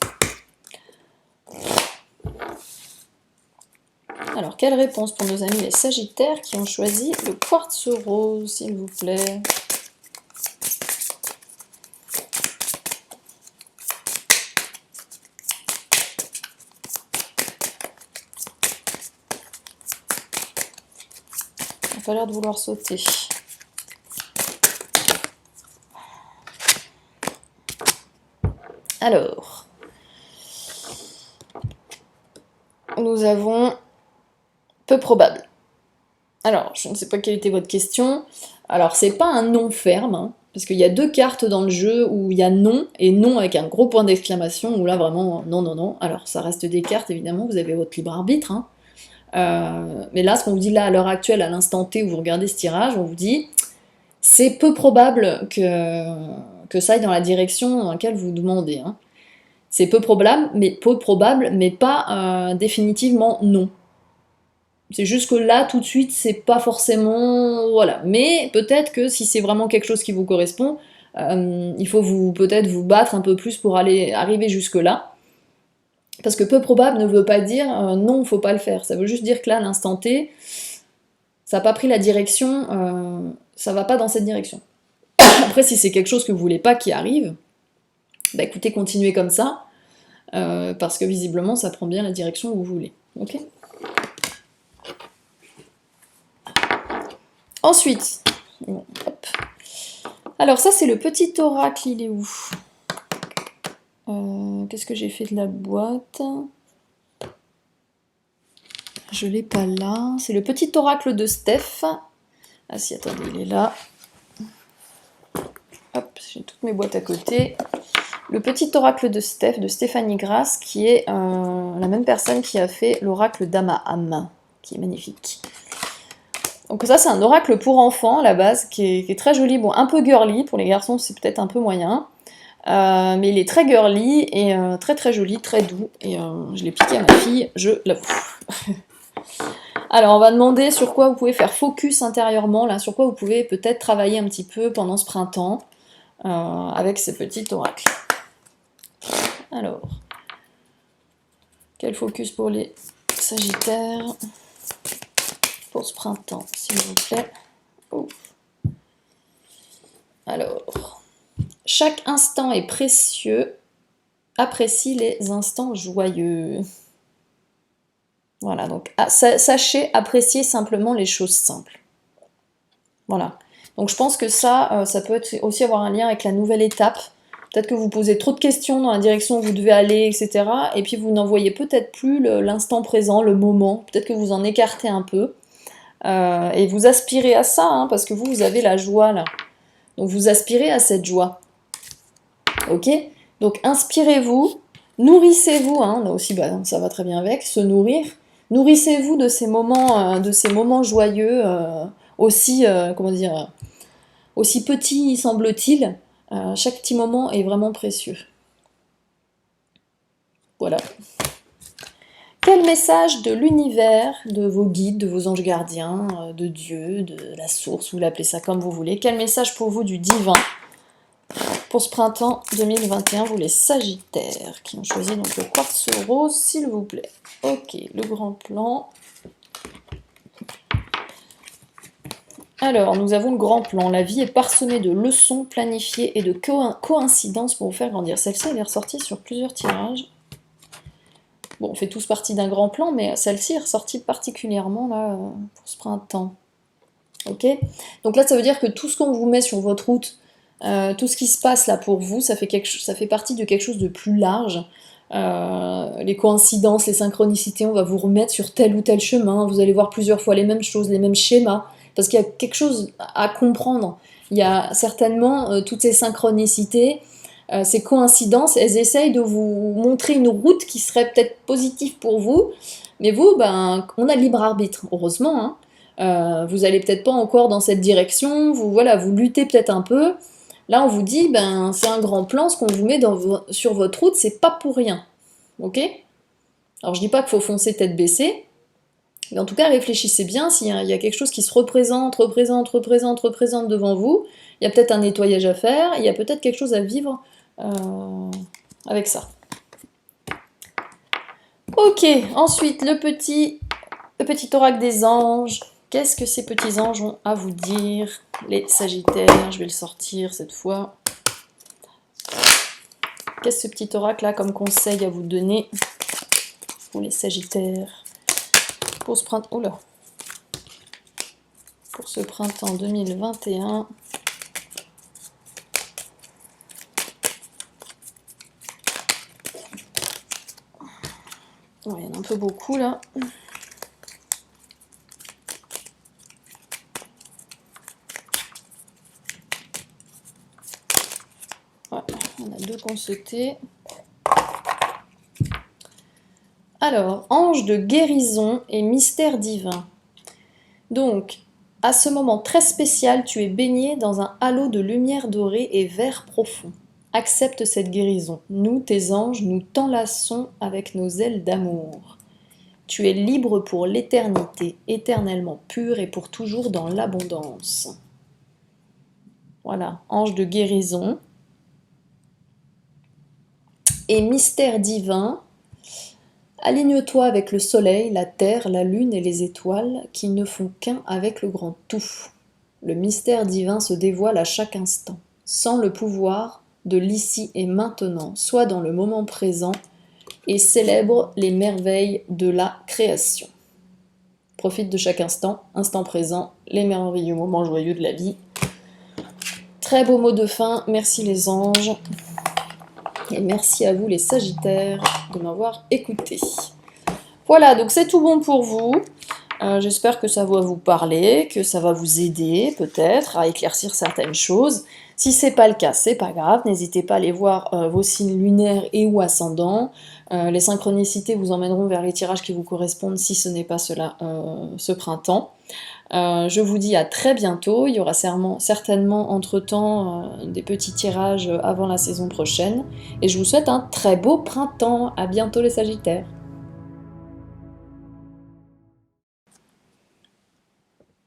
Alors, quelle réponse pour nos amis les Sagittaires qui ont choisi le quartz rose, s'il vous plaît? Il n'a pas l'air de vouloir sauter. Alors, nous avons peu probable. Alors, je ne sais pas quelle était votre question. Alors, c'est pas un non ferme, hein, parce qu'il y a deux cartes dans le jeu où il y a non, et non avec un gros point d'exclamation, où là, vraiment, non, non, non. Alors, ça reste des cartes, évidemment, vous avez votre libre arbitre, hein. Mais là, ce qu'on vous dit là, à l'heure actuelle, à l'instant T où vous regardez ce tirage, on vous dit, c'est peu probable que ça aille dans la direction dans laquelle vous demandez, hein. C'est peu probable, mais pas définitivement non. C'est juste que là, tout de suite, c'est pas forcément... Voilà. Mais peut-être que si c'est vraiment quelque chose qui vous correspond, il faut peut-être vous battre un peu plus pour arriver jusque-là. Parce que peu probable ne veut pas dire non, faut pas le faire. Ça veut juste dire que là, à l'instant T, ça n'a pas pris la direction, ça va pas dans cette direction. Après, si c'est quelque chose que vous voulez pas qui arrive, bah écoutez, continuez comme ça, parce que visiblement, ça prend bien la direction où vous voulez. Ok ? Ensuite, bon, hop. Alors ça c'est le petit oracle, il est où? Qu'est-ce que j'ai fait de la boîte? Je l'ai pas là. C'est le petit oracle de Steph. Ah si, attendez, il est là. Hop, j'ai toutes mes boîtes à côté. Le petit oracle de Steph, de Stéphanie Grasse, qui est la même personne qui a fait l'oracle d'Amaham, qui est magnifique. Donc ça c'est un oracle pour enfants à la base, qui est très joli, bon un peu girly, pour les garçons c'est peut-être un peu moyen, mais il est très girly et très très joli, très doux, et je l'ai piqué à ma fille, je l'avoue. Alors on va demander sur quoi vous pouvez faire focus intérieurement, là, sur quoi vous pouvez peut-être travailler un petit peu pendant ce printemps, avec ces petits oracles. Alors, quel focus pour les Sagittaires pour ce printemps, s'il vous plaît. Oh. Alors, chaque instant est précieux, apprécie les instants joyeux. Voilà, donc sachez apprécier simplement les choses simples. Voilà. Donc je pense que ça peut aussi avoir un lien avec la nouvelle étape. Peut-être que vous posez trop de questions dans la direction où vous devez aller, etc. Et puis vous n'en voyez peut-être plus l'instant présent, le moment. Peut-être que vous en écartez un peu. Et vous aspirez à ça, hein, parce que vous avez la joie là. Donc vous aspirez à cette joie. Ok? Donc inspirez-vous, nourrissez-vous, hein, là aussi bah, ça va très bien avec, se nourrir. Nourrissez-vous de ces moments joyeux, aussi, comment dire, aussi petits semble-t-il. Chaque petit moment est vraiment précieux. Voilà. Quel message de l'univers, de vos guides, de vos anges gardiens, de Dieu, de la source, vous l'appelez ça comme vous voulez, quel message pour vous du divin pour ce printemps 2021, vous les Sagittaires, qui ont choisi donc le quartz rose, s'il vous plaît. Ok, le grand plan. Alors, nous avons le grand plan. La vie est parsemée de leçons planifiées et de coïncidences pour vous faire grandir. Celle-ci, elle est ressortie sur plusieurs tirages. Bon, on fait tous partie d'un grand plan, mais celle-ci est ressortie particulièrement là pour ce printemps. Ok? Donc là, ça veut dire que tout ce qu'on vous met sur votre route, tout ce qui se passe là pour vous, ça fait partie de quelque chose de plus large. Les coïncidences, les synchronicités, on va vous remettre sur tel ou tel chemin, vous allez voir plusieurs fois les mêmes choses, les mêmes schémas, parce qu'il y a quelque chose à comprendre. Il y a certainement toutes ces synchronicités, ces coïncidences, elles essayent de vous montrer une route qui serait peut-être positive pour vous, mais vous, ben, on a le libre arbitre, heureusement, hein. Vous allez peut-être pas encore dans cette direction, vous luttez peut-être un peu. Là, on vous dit, ben, c'est un grand plan, ce qu'on vous met sur votre route, c'est pas pour rien. Ok? Alors, je dis pas qu'il faut foncer tête baissée, Et en tout cas, réfléchissez bien s'il y a quelque chose qui se représente devant vous. Il y a peut-être un nettoyage à faire, il y a peut-être quelque chose à vivre avec ça. Ok, ensuite le petit oracle des anges. Qu'est-ce que ces petits anges ont à vous dire? Les Sagittaires, je vais le sortir cette fois. Qu'est-ce que ce petit oracle là comme conseil à vous donner pour les Sagittaires? Pour ce printemps, oula, pour ce printemps 2021. Ouais, il y en a un peu beaucoup là. Ouais, on a deux consultés. Alors, ange de guérison et mystère divin. Donc, à ce moment très spécial, tu es baigné dans un halo de lumière dorée et vert profond. Accepte cette guérison. Nous, tes anges, nous t'enlaçons avec nos ailes d'amour. Tu es libre pour l'éternité, éternellement pur et pour toujours dans l'abondance. Voilà, ange de guérison. Et mystère divin, aligne-toi avec le soleil, la terre, la lune et les étoiles qui ne font qu'un avec le grand tout. Le mystère divin se dévoile à chaque instant, sans le pouvoir de l'ici et maintenant, soit dans le moment présent, et célèbre les merveilles de la création. Profite de chaque instant présent, les merveilleux moments joyeux de la vie. Très beau mot de fin, merci les anges, et merci à vous les Sagittaires de m'avoir écouté. Voilà, donc c'est tout bon pour vous. J'espère que ça va vous parler, que ça va vous aider peut-être à éclaircir certaines choses. Si c'est pas le cas, c'est pas grave, n'hésitez pas à aller voir vos signes lunaires et ou ascendants. Les synchronicités vous emmèneront vers les tirages qui vous correspondent si ce n'est pas cela ce printemps. Je vous dis à très bientôt, il y aura certainement entre-temps des petits tirages avant la saison prochaine. Et je vous souhaite un très beau printemps, à bientôt les Sagittaires.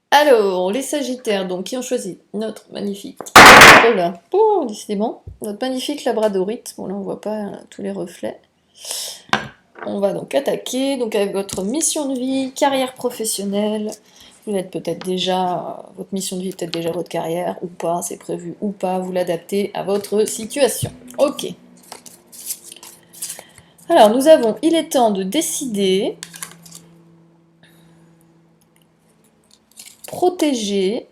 Alors, les Sagittaires, donc, qui ont choisi notre magnifique... Oh là, oh, décidément, notre magnifique labradorite. Bon, là, on voit pas tous les reflets. On va donc attaquer, donc, avec votre mission de vie, carrière professionnelle. Vous êtes peut-être déjà... votre mission de vie est peut-être déjà votre carrière, ou pas, c'est prévu ou pas, vous l'adaptez à votre situation. Ok. Alors, nous avons... Il est temps de décider... Protégé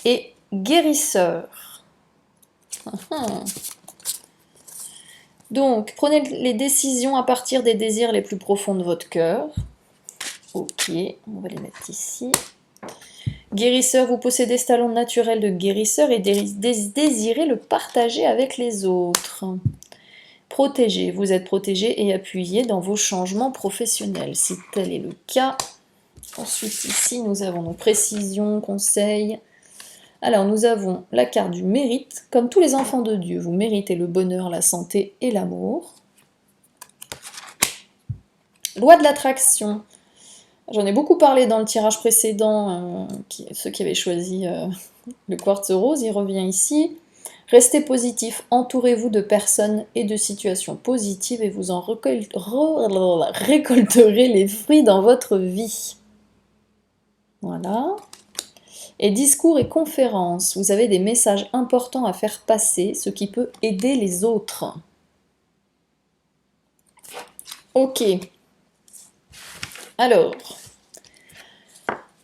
et guérisseur. Donc, prenez les décisions à partir des désirs les plus profonds de votre cœur. Ok, on va les mettre ici. Guérisseur, vous possédez ce talent naturel de guérisseur et désirez le partager avec les autres. Protégé, vous êtes protégé et appuyé dans vos changements professionnels, si tel est le cas. Ensuite, ici, nous avons nos précisions, conseils. Alors, nous avons la carte du mérite. Comme tous les enfants de Dieu, vous méritez le bonheur, la santé et l'amour. Loi de l'attraction. J'en ai beaucoup parlé dans le tirage précédent. Ceux qui avaient choisi le quartz rose, il revient ici. Restez positif, entourez-vous de personnes et de situations positives et vous en récolterez les fruits dans votre vie. Voilà. Et discours et conférences. Vous avez des messages importants à faire passer, ce qui peut aider les autres. Ok. Alors.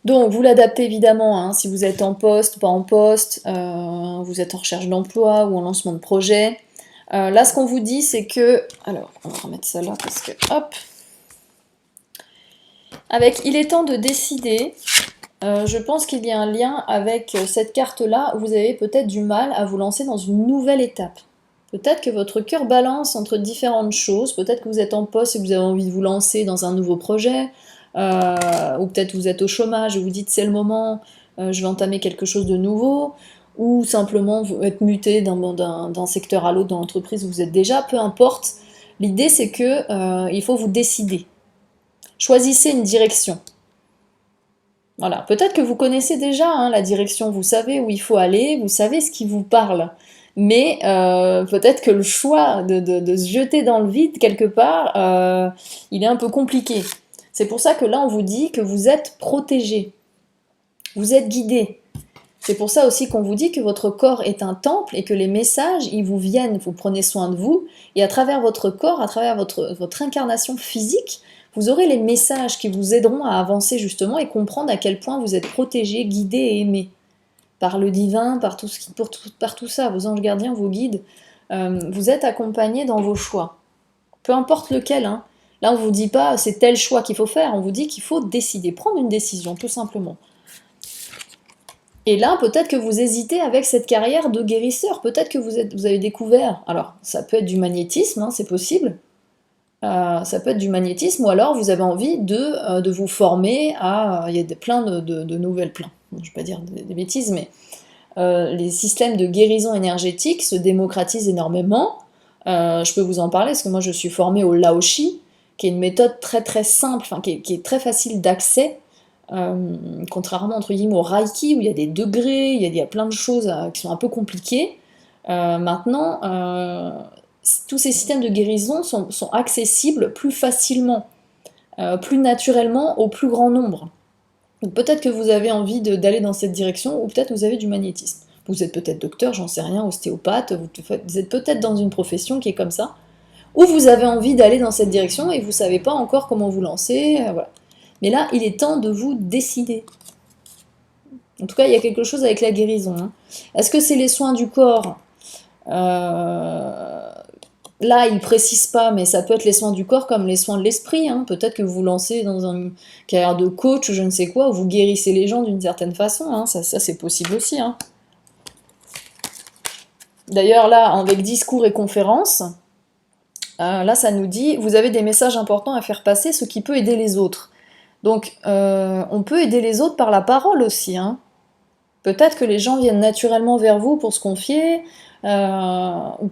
Donc, vous l'adaptez évidemment, hein, si vous êtes en poste, pas en poste, vous êtes en recherche d'emploi ou en lancement de projet. Là, ce qu'on vous dit, c'est que... Alors, on va remettre ça là parce que... Hop. Avec « Il est temps de décider », je pense qu'il y a un lien avec cette carte-là. Vous avez peut-être du mal à vous lancer dans une nouvelle étape. Peut-être que votre cœur balance entre différentes choses. Peut-être que vous êtes en poste et que vous avez envie de vous lancer dans un nouveau projet. Ou peut-être vous êtes au chômage et vous dites c'est le moment, je vais entamer quelque chose de nouveau. Ou simplement vous êtes muté d'un secteur à l'autre dans l'entreprise où vous êtes déjà. Peu importe. L'idée c'est que il faut vous décider. choisissez une direction. Voilà, peut-être que vous connaissez déjà hein, la direction, vous savez où il faut aller, vous savez ce qui vous parle. Mais peut-être que le choix de se jeter dans le vide quelque part, il est un peu compliqué. C'est pour ça que là, on vous dit que vous êtes protégé, vous êtes guidé. C'est pour ça aussi qu'on vous dit que votre corps est un temple et que les messages, ils vous viennent, vous prenez soin de vous, et à travers votre corps, à travers votre incarnation physique, vous aurez les messages qui vous aideront à avancer justement et comprendre à quel point vous êtes protégé, guidé et aimé par le divin, par tout ça, vos anges gardiens, vos guides. Vous êtes accompagné dans vos choix, peu importe lequel. Hein. Là, on ne vous dit pas c'est tel choix qu'il faut faire, on vous dit qu'il faut décider, prendre une décision, tout simplement. Et là, peut-être que vous hésitez avec cette carrière de guérisseur, peut-être que vous avez découvert, alors ça peut être du magnétisme, hein, c'est possible, ça peut être du magnétisme, ou alors vous avez envie de vous former à... Il y a plein de nouvelles... je ne vais pas dire des bêtises, mais les systèmes de guérison énergétique se démocratisent énormément. Je peux vous en parler, parce que moi je suis formée au Laoshi, qui est une méthode très très simple, qui est très facile d'accès, contrairement entre guillemets au Reiki, où il y a des degrés, il y a plein de choses qui sont un peu compliquées. Maintenant, tous ces systèmes de guérison sont accessibles plus facilement, plus naturellement au plus grand nombre. Donc peut-être que vous avez envie d'aller dans cette direction, ou peut-être vous avez du magnétisme. Vous êtes peut-être docteur, j'en sais rien, ostéopathe, vous êtes peut-être dans une profession qui est comme ça, ou vous avez envie d'aller dans cette direction et vous ne savez pas encore comment vous lancer, voilà. Mais là, il est temps de vous décider. En tout cas, il y a quelque chose avec la guérison. Hein. Est-ce que c'est les soins du corps Là, il ne précise pas, mais ça peut être les soins du corps comme les soins de l'esprit. Hein. Peut-être que vous vous lancez dans une carrière de coach ou je ne sais quoi, où vous guérissez les gens d'une certaine façon. Hein. Ça c'est possible aussi. Hein. D'ailleurs, là, avec discours et conférences, là, ça nous dit, vous avez des messages importants à faire passer, ce qui peut aider les autres. Donc, on peut aider les autres par la parole aussi. Hein. Peut-être que les gens viennent naturellement vers vous pour se confier, ou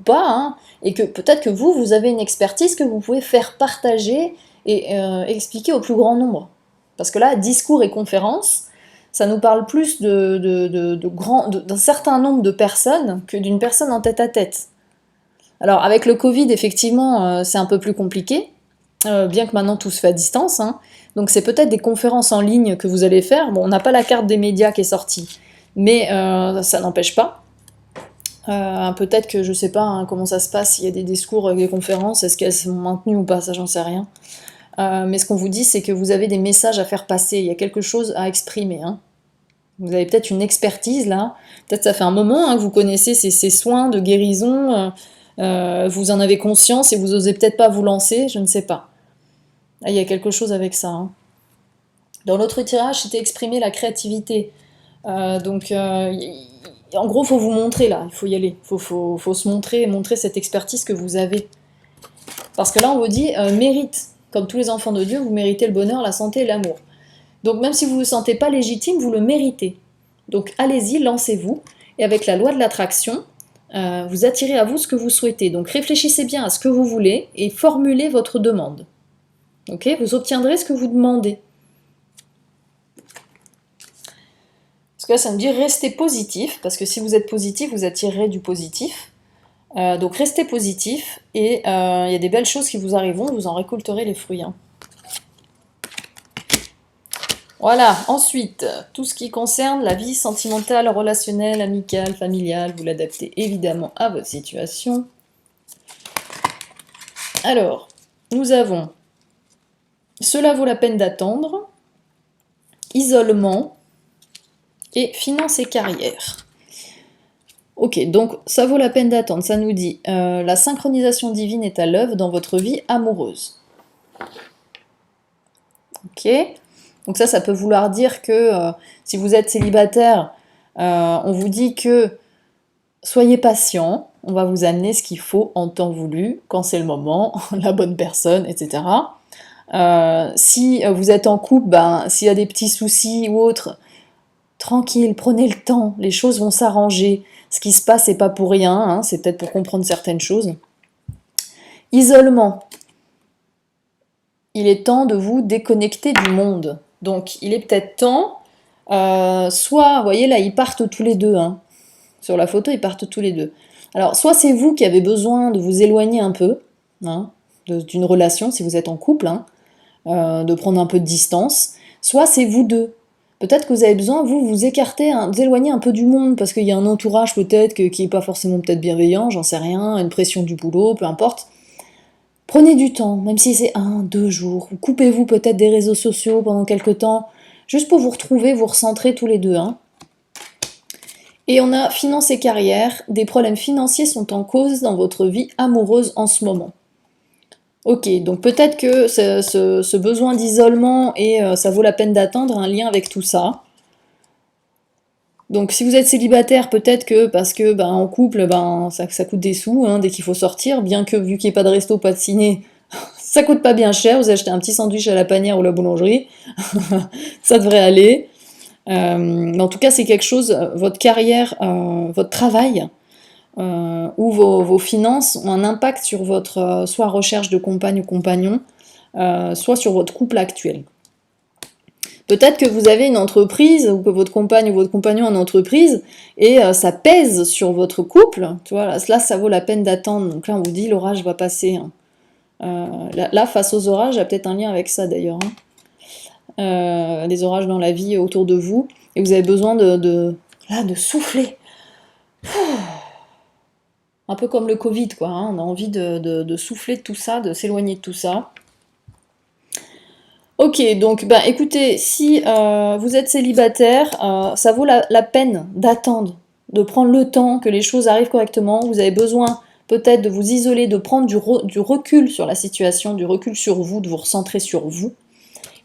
pas, hein, et que peut-être que vous avez une expertise que vous pouvez faire partager et expliquer au plus grand nombre. Parce que là, discours et conférences, ça nous parle plus d'un certain nombre de personnes que d'une personne en tête-à-tête. Alors, avec le Covid, effectivement, c'est un peu plus compliqué, bien que maintenant tout se fait à distance, hein. Donc c'est peut-être des conférences en ligne que vous allez faire. Bon, on n'a pas la carte des médias qui est sortie, mais ça n'empêche pas. Peut-être que je sais pas hein, comment ça se passe, s'il y a des discours, des conférences, est-ce qu'elles sont maintenues ou pas, ça j'en sais rien. Mais ce qu'on vous dit, c'est que vous avez des messages à faire passer, il y a quelque chose à exprimer. Hein. Vous avez peut-être une expertise là, peut-être ça fait un moment hein, que vous connaissez ces soins de guérison, vous en avez conscience et vous osez peut-être pas vous lancer, je ne sais pas. Là, il y a quelque chose avec ça. Hein. Dans l'autre tirage, c'était exprimer la créativité. En gros, il faut vous montrer là, il faut y aller. Il faut se montrer cette expertise que vous avez. Parce que là, on vous dit mérite. Comme tous les enfants de Dieu, vous méritez le bonheur, la santé et l'amour. Donc même si vous ne vous sentez pas légitime, vous le méritez. Donc allez-y, lancez-vous. Et avec la loi de l'attraction, vous attirez à vous ce que vous souhaitez. Donc réfléchissez bien à ce que vous voulez et formulez votre demande. Ok, vous obtiendrez ce que vous demandez. Parce que là, ça me dit restez positif, parce que si vous êtes positif, vous attirerez du positif. Donc restez positif, et il y a des belles choses qui vous arriveront, vous en récolterez les fruits. Hein. Voilà, ensuite, tout ce qui concerne la vie sentimentale, relationnelle, amicale, familiale, vous l'adaptez évidemment à votre situation. Alors, nous avons cela vaut la peine d'attendre, isolement et finances et carrière. Ok, donc ça vaut la peine d'attendre, ça nous dit la synchronisation divine est à l'œuvre dans votre vie amoureuse. Ok, donc ça peut vouloir dire que si vous êtes célibataire, on vous dit que soyez patient, on va vous amener ce qu'il faut en temps voulu, quand c'est le moment, la bonne personne, etc. Si vous êtes en couple, s'il y a des petits soucis ou autres, tranquille, prenez le temps, les choses vont s'arranger. Ce qui se passe, c'est pas pour rien, hein, c'est peut-être pour comprendre certaines choses. Isolement. il est temps de vous déconnecter du monde. Donc, il est peut-être temps, soit, vous voyez là, ils partent tous les deux, hein. Sur la photo, ils partent tous les deux. Alors, soit c'est vous qui avez besoin de vous éloigner un peu, hein, d'une relation, si vous êtes en couple, hein, de prendre un peu de distance, soit c'est vous deux. Peut-être que vous avez besoin, vous écarter, hein, vous éloigner un peu du monde, parce qu'il y a un entourage peut-être qui n'est pas forcément peut-être bienveillant, j'en sais rien, une pression du boulot, peu importe. Prenez du temps, même si c'est 1, 2 jours. Coupez-vous peut-être des réseaux sociaux pendant quelques temps, juste pour vous retrouver, vous recentrer tous les deux, hein. Et on a finance et carrière. Des problèmes financiers sont en cause dans votre vie amoureuse en ce moment. Ok, donc peut-être que ce besoin d'isolement et ça vaut la peine d'attendre un lien avec tout ça. Donc si vous êtes célibataire, peut-être que parce que en couple, ça coûte des sous, hein, dès qu'il faut sortir, bien que vu qu'il n'y ait pas de resto, pas de ciné, ça coûte pas bien cher, vous achetez un petit sandwich à la panière ou la boulangerie, ça devrait aller. Mais en tout cas, c'est quelque chose, votre carrière, votre travail, ou vos finances ont un impact sur votre soit recherche de compagne ou compagnon, soit sur votre couple actuel. Peut-être que vous avez une entreprise, ou que votre compagne ou votre compagnon a une entreprise, et ça pèse sur votre couple, tu vois, là ça vaut la peine d'attendre. Donc là on vous dit l'orage va passer, hein. Là, face aux orages, il y a peut-être un lien avec ça d'ailleurs, hein. Les orages dans la vie autour de vous, et vous avez besoin de souffler. Un peu comme le Covid, quoi, hein. On a envie de souffler de tout ça, de s'éloigner de tout ça. Ok, donc écoutez, si vous êtes célibataire, ça vaut la peine d'attendre, de prendre le temps que les choses arrivent correctement. Vous avez besoin peut-être de vous isoler, de prendre du recul sur la situation, du recul sur vous, de vous recentrer sur vous.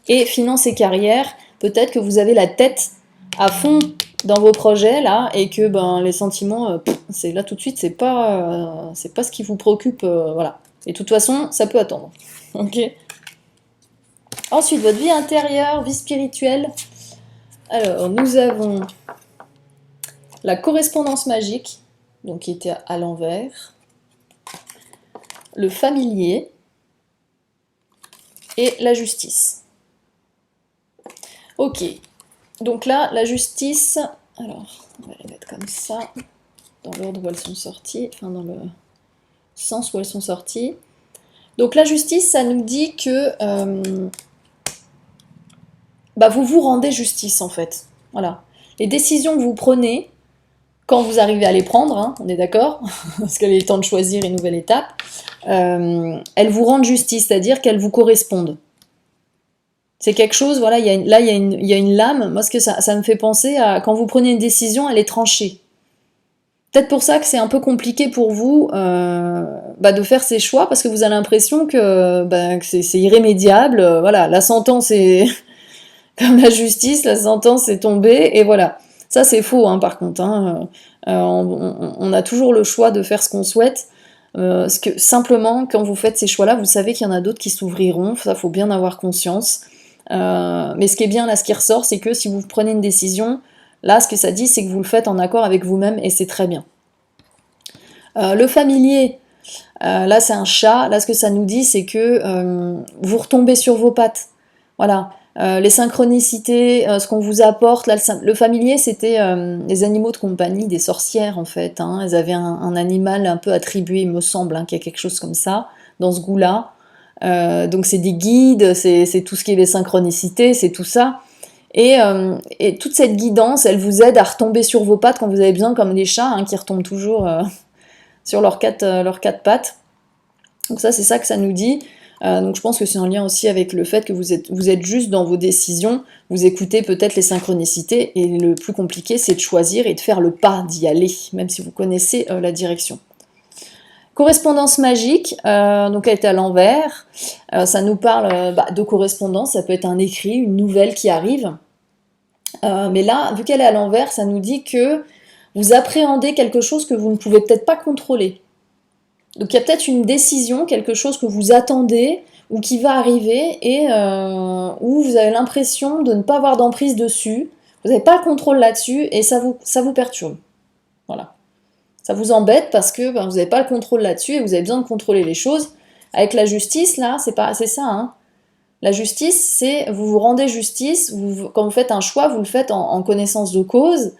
Et finance et carrière, peut-être que vous avez la tête à fond dans vos projets là, et que les sentiments, c'est là tout de suite, c'est pas ce qui vous préoccupe, voilà. Et de toute façon, ça peut attendre. Ok. Ensuite, votre vie intérieure, vie spirituelle. Alors, nous avons la correspondance magique, donc qui était à l'envers, le familier et la justice. Ok, donc là, la justice, alors, on va les mettre comme ça, dans l'ordre où elles sont sorties, enfin dans le sens où elles sont sorties. Donc la justice, ça nous dit que vous vous rendez justice en fait. Voilà. Les décisions que vous prenez, quand vous arrivez à les prendre, hein, on est d'accord, parce qu'il est temps de choisir une nouvelle étape, elles vous rendent justice, c'est-à-dire qu'elles vous correspondent. C'est quelque chose, voilà, il y a une lame, moi ce que ça me fait penser à quand vous prenez une décision, elle est tranchée. Peut-être pour ça que c'est un peu compliqué pour vous de faire ces choix, parce que vous avez l'impression que c'est irrémédiable, voilà, la sentence est comme la justice, la sentence est tombée, et voilà. Ça c'est faux, hein, par contre, hein. On a toujours le choix de faire ce qu'on souhaite, parce que simplement, quand vous faites ces choix-là, vous savez qu'il y en a d'autres qui s'ouvriront, ça faut bien avoir conscience. Mais ce qui est bien là, ce qui ressort, c'est que si vous prenez une décision, là ce que ça dit, c'est que vous le faites en accord avec vous-même, et c'est très bien. Le familier, là c'est un chat, là ce que ça nous dit, c'est que vous retombez sur vos pattes. Voilà. Les synchronicités, ce qu'on vous apporte, là, le familier c'était les animaux de compagnie, des sorcières en fait, hein. Elles avaient un animal un peu attribué, il me semble, hein, qu'il y a quelque chose comme ça, dans ce goût-là. Donc c'est des guides, c'est tout ce qui est les synchronicités, c'est tout ça. Et toute cette guidance, elle vous aide à retomber sur vos pattes quand vous avez besoin, comme les chats, hein, qui retombent toujours sur leurs quatre pattes. Donc ça, c'est ça que ça nous dit. Donc je pense que c'est en lien aussi avec le fait que vous êtes juste dans vos décisions, vous écoutez peut-être les synchronicités, et le plus compliqué, c'est de choisir et de faire le pas d'y aller, même si vous connaissez la direction. Correspondance magique, donc elle est à l'envers, ça nous parle de correspondance, ça peut être un écrit, une nouvelle qui arrive, mais là, vu qu'elle est à l'envers, ça nous dit que vous appréhendez quelque chose que vous ne pouvez peut-être pas contrôler. Donc il y a peut-être une décision, quelque chose que vous attendez, ou qui va arriver, et où vous avez l'impression de ne pas avoir d'emprise dessus, vous n'avez pas le contrôle là-dessus, et ça vous perturbe. Voilà. Ça vous embête parce que vous n'avez pas le contrôle là-dessus et vous avez besoin de contrôler les choses. Avec la justice, là, c'est ça, hein. La justice, c'est vous vous rendez justice, quand vous faites un choix, vous le faites en connaissance de cause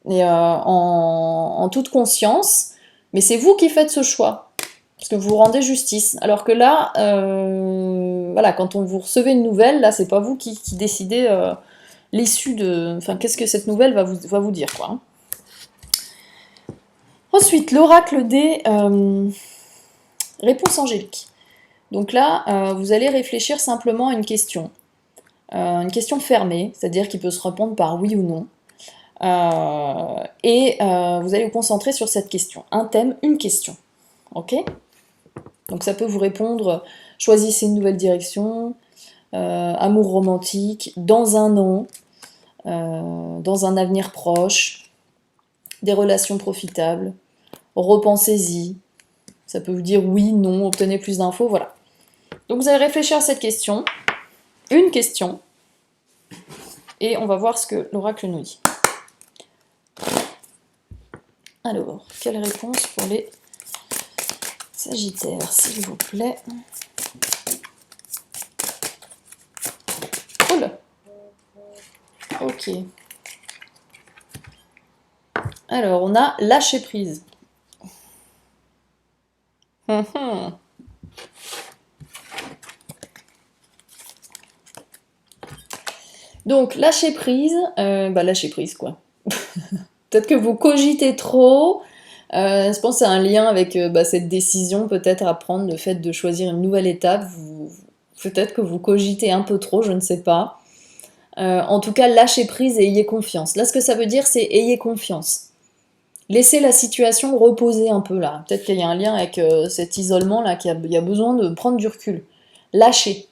et en toute conscience, mais c'est vous qui faites ce choix, parce que vous vous rendez justice. Alors que là, voilà, quand vous recevez une nouvelle, là, c'est pas vous qui décidez l'issue de... Enfin, qu'est-ce que cette nouvelle va vous dire, quoi. Hein. Ensuite, l'oracle des réponses angéliques. Donc là, vous allez réfléchir simplement à une question fermée, c'est-à-dire qui peut se répondre par oui ou non. Vous allez vous concentrer sur cette question. Un thème, une question. Ok ? Donc ça peut vous répondre, choisissez une nouvelle direction, amour romantique, dans un an, dans un avenir proche, des relations profitables, repensez-y. Ça peut vous dire oui, non, obtenez plus d'infos, voilà. Donc vous allez réfléchir à cette question, une question, et on va voir ce que l'oracle nous dit. Alors, quelle réponse pour les Sagittaires, s'il vous plaît? Oh là! Ok. Alors, on a lâcher prise. Donc, lâcher prise, lâcher prise quoi. Peut-être que vous cogitez trop. Je pense que c'est un lien avec cette décision peut-être à prendre, le fait de choisir une nouvelle étape. Peut-être que vous cogitez un peu trop, je ne sais pas. En tout cas, lâchez prise et ayez confiance. Là, ce que ça veut dire, c'est ayez confiance. Laissez la situation reposer un peu là. Peut-être qu'il y a un lien avec cet isolement là, qu'il y a besoin de prendre du recul. Lâchez.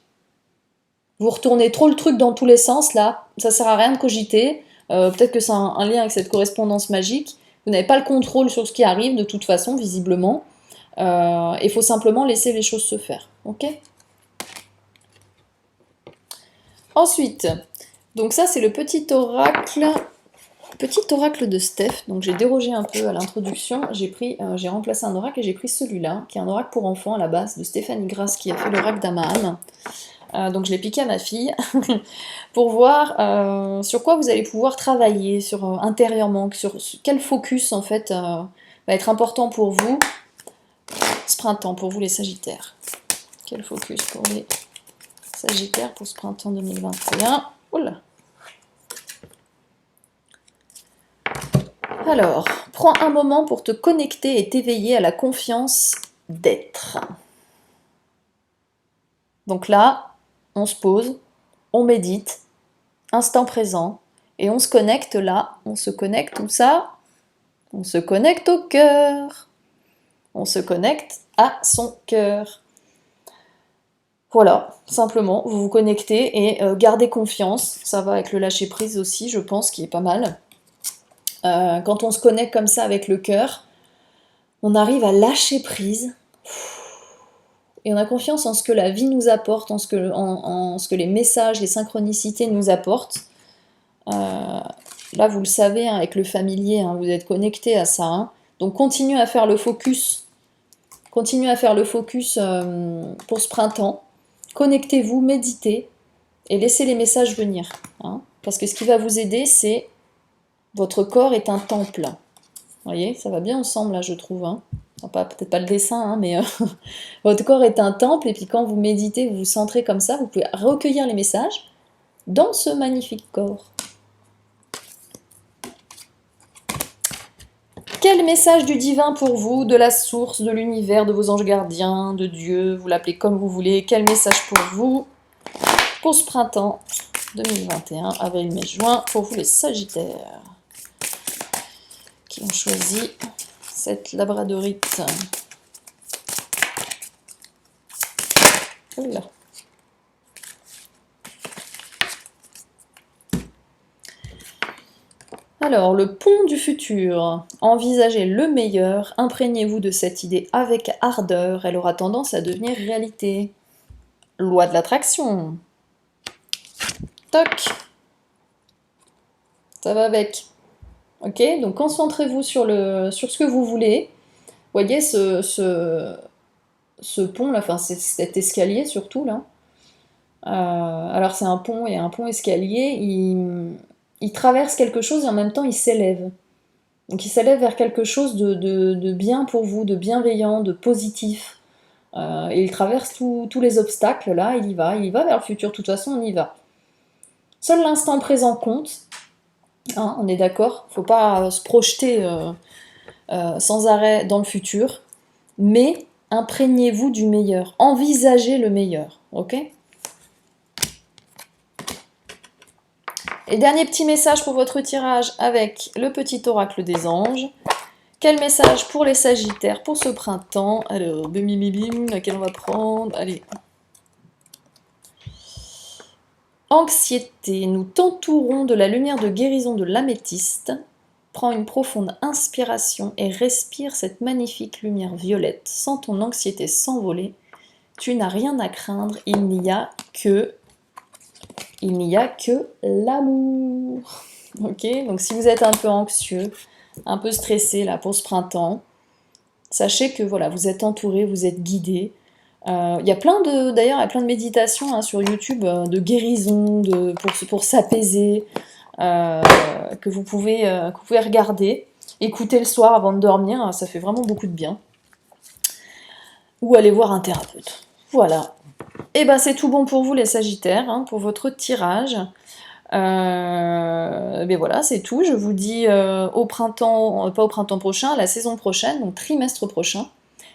Vous retournez trop le truc dans tous les sens là, ça sert à rien de cogiter. Peut-être que c'est un lien avec cette correspondance magique. Vous n'avez pas le contrôle sur ce qui arrive de toute façon, visiblement. Il faut simplement laisser les choses se faire. Ok ? Ensuite, donc ça c'est le petit oracle de Steph. Donc j'ai dérogé un peu à l'introduction. J'ai remplacé un oracle et j'ai pris celui-là, qui est un oracle pour enfants à la base de Stéphanie Grasse qui a fait l'oracle d'Amahan. Donc je l'ai piqué à ma fille pour voir sur quoi vous allez pouvoir travailler intérieurement, sur quel focus en fait va être important pour vous ce printemps, pour vous les Sagittaires. Quel focus pour les Sagittaires pour ce printemps 2021. Oula. Alors, prends un moment pour te connecter et t'éveiller à la confiance d'être. Donc là, on se pose, on médite, instant présent, et on se connecte là, on se connecte où ça? On se connecte au cœur. On se connecte à son cœur. Voilà, simplement, vous vous connectez et gardez confiance. Ça va avec le lâcher prise aussi, je pense, qui est pas mal. Quand on se connecte comme ça avec le cœur, on arrive à lâcher prise. Et on a confiance en ce que la vie nous apporte, en ce que les messages, les synchronicités nous apportent. Là, vous le savez, hein, avec le familier, hein, vous êtes connecté à ça. Hein. Donc, continuez à faire le focus. Continuez à faire le focus pour ce printemps. Connectez-vous, méditez et laissez les messages venir. Hein. Parce que ce qui va vous aider, c'est votre corps est un temple. Vous voyez, ça va bien ensemble, là, je trouve. Hein. Peut-être pas le dessin, hein, mais votre corps est un temple. Et puis, quand vous méditez, vous vous centrez comme ça, vous pouvez recueillir les messages dans ce magnifique corps. Quel message du divin pour vous, de la source, de l'univers, de vos anges gardiens, de Dieu, vous l'appelez comme vous voulez. Quel message pour vous, pour ce printemps 2021, avril, mai, juin, pour vous les Sagittaires, qui ont choisi cette labradorite. Oula. Alors, le pont du futur. Envisagez le meilleur, imprégnez-vous de cette idée avec ardeur, elle aura tendance à devenir réalité. Loi de l'attraction. Toc. Ça va avec. Ok, donc concentrez-vous sur ce que vous voulez. Voyez ce pont là, enfin cet escalier surtout là. Alors c'est un pont et un pont escalier, il traverse quelque chose et en même temps il s'élève. Donc il s'élève vers quelque chose de bien pour vous, de bienveillant, de positif. Et il traverse tous les obstacles là, il y va vers le futur, de toute façon on y va. Seul l'instant présent compte, hein, on est d'accord, faut pas se projeter sans arrêt dans le futur, mais imprégnez-vous du meilleur, envisagez le meilleur, ok? Et dernier petit message pour votre tirage avec le petit oracle des anges. Quel message pour les Sagittaires pour ce printemps? Alors, bim, bim, bim, laquelle on va prendre? Allez. Anxiété, nous t'entourons de la lumière de guérison de l'améthyste. Prends une profonde inspiration et respire cette magnifique lumière violette. Sens ton anxiété s'envoler. Tu n'as rien à craindre, il n'y a que l'amour. Ok, donc si vous êtes un peu anxieux, un peu stressé là pour ce printemps, sachez que voilà, vous êtes entouré, vous êtes guidé. Il y a plein de méditations hein, sur YouTube de guérison, pour s'apaiser, que vous pouvez regarder, écouter le soir avant de dormir, hein, ça fait vraiment beaucoup de bien. Ou aller voir un thérapeute. Voilà. Et ben c'est tout bon pour vous les Sagittaires, hein, pour votre tirage. Mais voilà, c'est tout. Je vous dis au printemps, pas au printemps prochain, à la saison prochaine, donc trimestre prochain.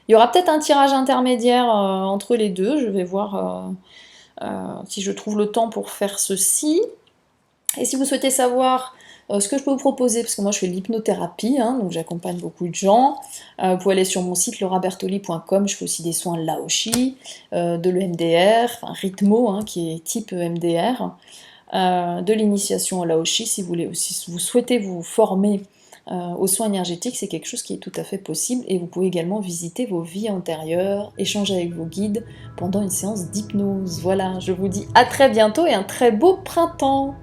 Il y aura peut-être un tirage intermédiaire entre les deux. Je vais voir si je trouve le temps pour faire ceci. Et si vous souhaitez savoir ce que je peux vous proposer, parce que moi je fais de l'hypnothérapie, hein, donc j'accompagne beaucoup de gens, vous pouvez aller sur mon site laurabertoli.com, je fais aussi des soins Laoshi, de l'EMDR, enfin Rhythmo, hein, qui est type EMDR, de l'initiation au Laoshi, si vous souhaitez vous former aux soins énergétiques, c'est quelque chose qui est tout à fait possible, et vous pouvez également visiter vos vies antérieures, échanger avec vos guides pendant une séance d'hypnose. Voilà, je vous dis à très bientôt et un très beau printemps!